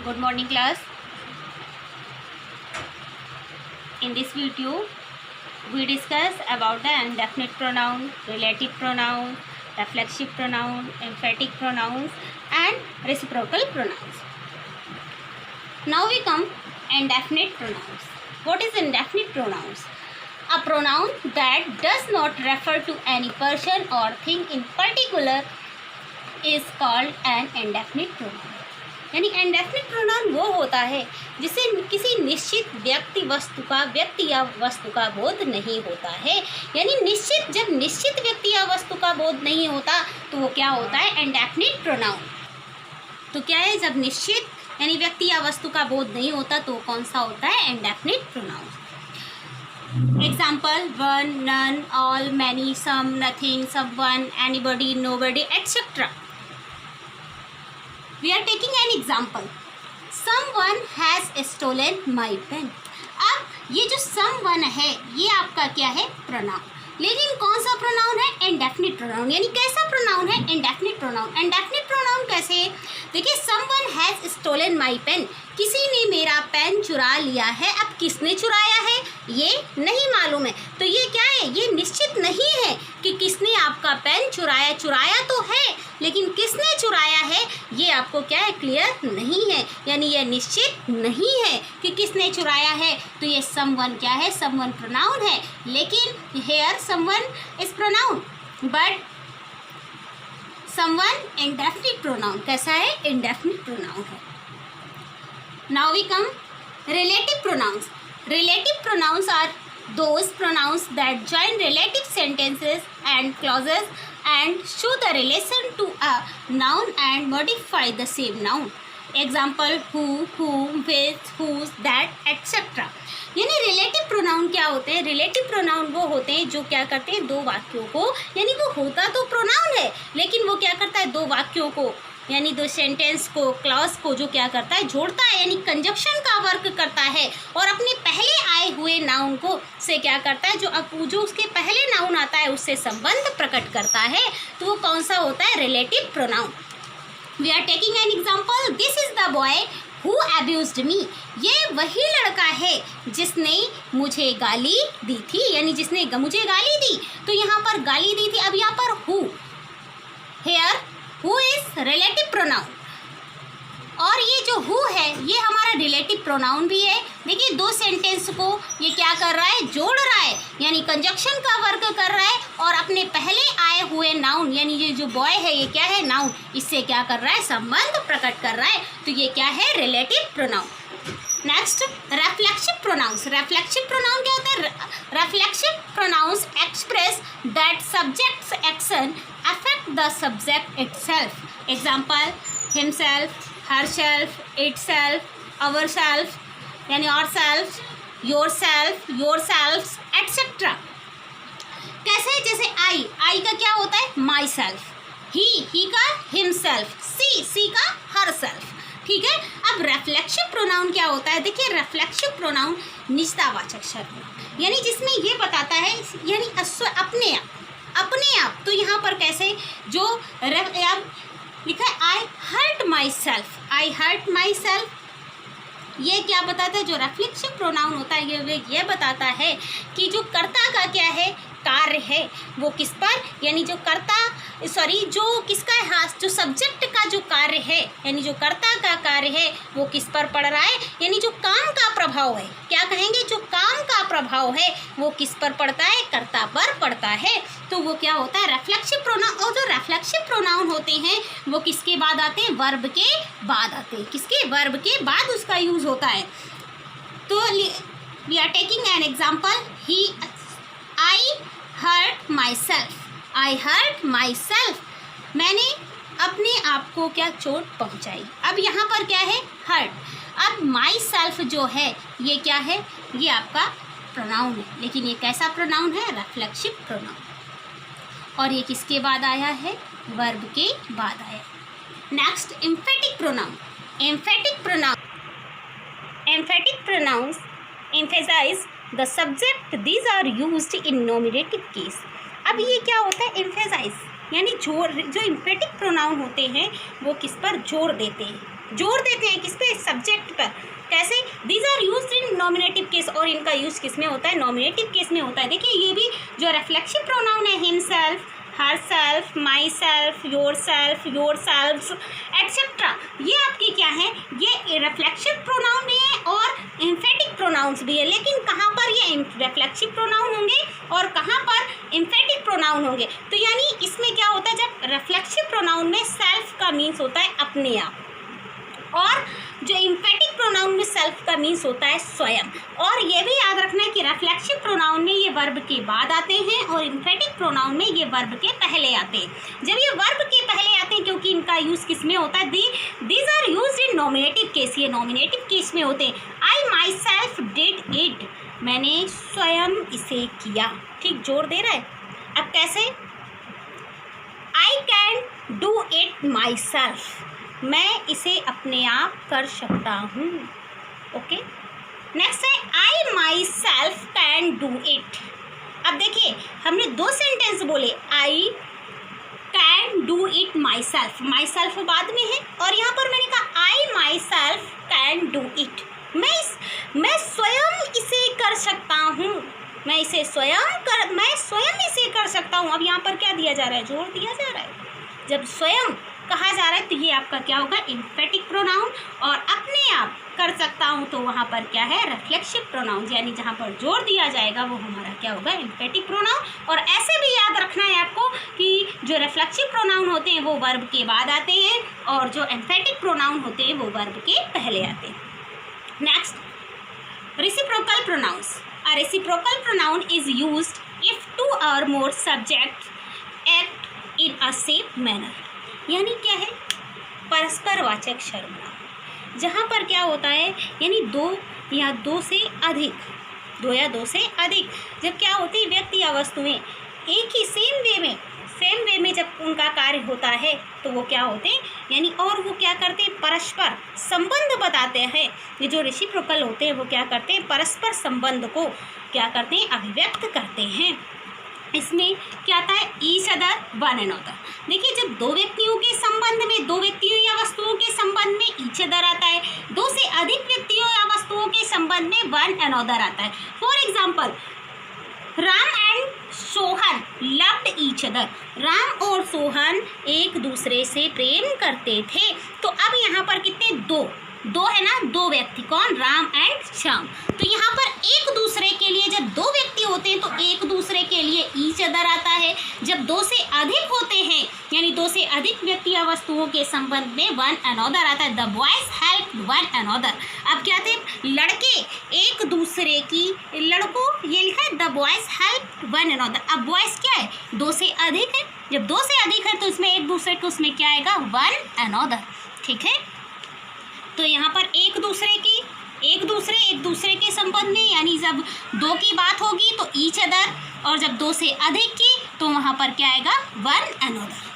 Good morning class. In this video we discuss about the indefinite pronoun, relative pronoun, reflexive pronoun, emphatic pronouns and reciprocal pronouns. Now we come indefinite pronouns. What is indefinite pronouns? A pronoun that does not refer to any person or thing in particular is called an indefinite pronoun. यानी indefinite pronoun वो होता है जिसे किसी निश्चित व्यक्ति या वस्तु का बोध नहीं होता है। यानी जब निश्चित व्यक्ति या वस्तु का बोध नहीं होता तो वो क्या होता है? Indefinite pronoun. तो क्या है? जब निश्चित यानी व्यक्ति या वस्तु का बोध नहीं होता तो कौन सा होता है? Indefinite pronoun. Example: one, none, all, many, some, nothing, someone, anybody, nobody, etcetera. We are taking an example. Someone has stolen my pen. अब ये जो someone है ये आपका क्या है? प्रोनाउन। लेकिन कौन सा प्रोनाउन है? Indefinite pronoun. यानी कैसा प्रोनाउन है? Indefinite pronoun. इंडेफिनिट प्रोनाउन कैसे है? देखिए, someone has stolen my pen. किसी ने मेरा पेन चुरा लिया है। अब किसने चुराया है ये नहीं मालूम है, तो ये क्या है? ये निश्चित नहीं है कि किसने आपका पेन चुराया। चुराया तो है लेकिन किसने चुराया है ये आपको क्या है? क्लियर नहीं है। यानी ये निश्चित नहीं है कि किसने चुराया है। तो ये समवन क्या है? समवन प्रोनाउन है। लेकिन here someone is pronoun but someone indefinite pronoun. कैसा है? इंडेफिनिट प्रोनाउन है। Now we come relative pronouns. Relative pronouns are those pronouns that join relative sentences and clauses and show the relation to a noun and modify the same noun. Example: who, whom, which, whose, that, etc. यानी relative pronoun क्या होते हैं? Relative pronoun वो होते हैं जो क्या करते हैं? दो वाक्यों को, यानी वो होता तो प्रोनाउन है लेकिन वो क्या करता है? दो वाक्यों को यानी दो सेंटेंस को, क्लॉज को जो क्या करता है? जोड़ता है, यानी कंजक्शन का वर्क करता है और अपने पहले आए हुए नाउन को से क्या करता है? जो उसके पहले नाउन आता है उससे संबंध प्रकट करता है। तो वो कौन सा होता है? Relative pronoun. We are taking an example: this is the boy who abused me. ये वही लड़का है जिसने मुझे गाली दी थी, यानी जिसने मुझे गाली दी। तो यहाँ पर गाली दी थी। अब यहाँ पर who, hair who is relative pronoun और ये जो हु है ये हमारा रिलेटिव प्रोनाउन भी है। देखिए, दो सेंटेंस को ये क्या कर रहा है? जोड़ रहा है, यानी कंजक्शन का वर्क कर रहा है और अपने पहले आए हुए नाउन यानी ये जो बॉय है ये क्या है? नाउन। इससे क्या कर रहा है? संबंध प्रकट कर रहा है। तो ये क्या है? Relative pronoun. Next, reflexive pronouns. Reflexive pronoun क्या होता है? Reflexive pronouns express that subject's action affect the subject itself. Example: himself, herself, itself, ourself, यानी ourselves, yourself, yourselves, etc. कैसे? जैसे I का क्या होता है? myself, he का himself, she का herself। ठीक है। अब रेफ्लेक्सिव प्रोनाउन क्या होता है? देखिए, रेफ्लेक्सिव प्रोनाउन निजतावाचक शब्द यानी जिसमें ये बताता है यानी अपने आप। तो यहाँ पर कैसे? जो लिखा है I hurt myself, I hurt myself, ये क्या बताता है? जो रेफ्लेक्सिव प्रोनाउन होता है ये बताता है कि जो कर्ता का क्या है? कार्य है वो किस पर, यानी जो किसका है? हाँ, जो सब्जेक्ट का जो कार्य है यानी जो कर्ता का कार्य है वो किस पर पड़ रहा है? यानी जो काम का प्रभाव है, क्या कहेंगे? जो काम का प्रभाव है वो किस पर पड़ता है? कर्ता पर पड़ता है। तो वो क्या होता है? रेफ्लेक्सिव प्रोनाउन। और जो रेफ्लेक्सिव प्रोनाउन होते हैं वो किसके बाद आते हैं? वर्ब के बाद आते हैं। किसके? वर्ब के बाद उसका यूज होता है। तो we are taking an example: I hurt myself, I hurt myself, मैंने अपने आप को क्या चोट पहुंचाई। अब यहाँ पर क्या है? हर्ट। अब माई सेल्फ जो है ये क्या है? ये आपका प्रोनाउन है, लेकिन ये कैसा प्रोनाउन है? रेफ्लेक्सिव प्रोनाउन। और ये किसके बाद आया है? वर्ब के बाद आया। Next, emphatic pronoun. Emphatic pronouns emphasize the subject. These are used in nominative case. अब ये क्या होता है? emphasize यानी जो एम्फेटिक प्रोनाउन होते हैं वो किस पर जोर देते हैं? जोर देते हैं किस पे, सब्जेक्ट पर। कैसे, these are used in nominative case, और इनका यूज किस में होता है, नॉमिनेटिव केस में होता है। देखिए ये भी जो रिफ्लेक्सिव प्रोनाउन है, himself, herself, myself, yourselves etcetera, ये आपके क्या है, ये रिफ्लेक्सिव प्रोनाउन भी है और एम्फेटिक प्रोनाउंस भी है। लेकिन कहाँ पर ये रिफ्लेक्सिव प्रोनाउन होंगे और कहाँ पर एम्फेटिक प्रोनाउन होंगे। तो यानी इसमें क्या होता है, जब रिफ्लेक्सिव प्रोनाउन में सेल्फ का मीन्स होता है अपने आप, और जो एम्फेटिक प्रोनाउन में सेल्फ का मीन्स होता है स्वयं। और ये भी याद रखना है कि रिफ्लेक्सिव प्रोनाउन में ये वर्ब के बाद आते हैं और एम्फेटिक प्रोनाउन में ये वर्ब के पहले आते हैं। जब ये वर्ब के पहले आते हैं, क्योंकि इनका यूज़ किस में होता है, these are used in nominative case, ये नॉमिनेटिव केस में होते हैं। I myself did it, मैंने स्वयं इसे किया। ठीक, जोर दे रहा है। अब कैसे, आई can do it my self, मैं इसे अपने आप कर सकता हूँ। ओके, नेक्स्ट है I myself can do it. अब देखिए हमने दो सेंटेंस बोले, I can do it myself बाद में है, और यहाँ पर मैंने कहा I myself can do it, मैं स्वयं इसे कर सकता हूँ, मैं स्वयं इसे कर सकता हूँ। अब यहाँ पर क्या दिया जा रहा है, जोर दिया जा रहा है। जब स्वयं कहा जा रहा है तो ये आपका क्या होगा, एम्फेटिक प्रोनाउन, और अपने आप कर सकता हूँ तो वहाँ पर क्या है, रिफ्लेक्सिव प्रोनाउन, यानी जहाँ पर जोर दिया जाएगा वो हमारा क्या होगा, एम्फेटिक प्रोनाउन। और ऐसे भी याद रखना है आपको कि जो रिफ्लेक्सिव प्रोनाउन होते हैं वो वर्ब के बाद आते हैं, और जो एम्फेटिक प्रोनाउन होते हैं वो वर्ब के पहले आते हैं। Next, reciprocal pronouns. A reciprocal pronoun is used if 2 or more subjects act in a same manner। यानी क्या है, परस्पर वाचक सर्वनाम, जहाँ पर क्या होता है, यानी दो या दो से अधिक, जब क्या होती है, व्यक्ति या वस्तुएं एक ही सेम वे में जब उनका कार्य होता है तो वो क्या होते हैं, यानी और वो क्या करते हैं, परस्पर संबंध बताते हैं। ये जो रेसिप्रोकल होते हैं वो क्या करते हैं, परस्पर संबंध को क्या करते हैं, अभिव्यक्त करते हैं। इसमें क्या आता है, each other, one and other. देखिए जब दो व्यक्तियों के संबंध में, दो व्यक्तियों या वस्तुओं के संबंध में ईच अदर आता है, दो से अधिक व्यक्तियों या वस्तुओं के संबंध में वन एंड अदर आता है। For example, Ram and Sohan loved each other, Ram और सोहन एक दूसरे से प्रेम करते थे। तो अब यहाँ पर कितने, दो है ना, दो व्यक्ति, कौन, राम एंड श्याम। तो यहाँ पर एक दूसरे के लिए, जब दो व्यक्ति होते हैं तो एक दूसरे के लिए ईच अदर आता है। जब दो से अधिक होते हैं, यानी दो से अधिक व्यक्ति या वस्तुओं के संबंध में वन अनदर आता है। The boys help one another. अब क्या थे, लड़के एक दूसरे की, लड़कों, ये लिखा है the boys help one another. अब बॉयज क्या है, दो से अधिक है, जब दो से अधिक है तो इसमें एक दूसरे को, उसमें क्या आएगा, वन अनदर। ठीक है, तो यहाँ पर एक दूसरे के संबंध में, यानी जब दो की बात होगी तो ईच अदर, और जब दो से अधिक की तो वहाँ पर क्या आएगा, वन अनदर।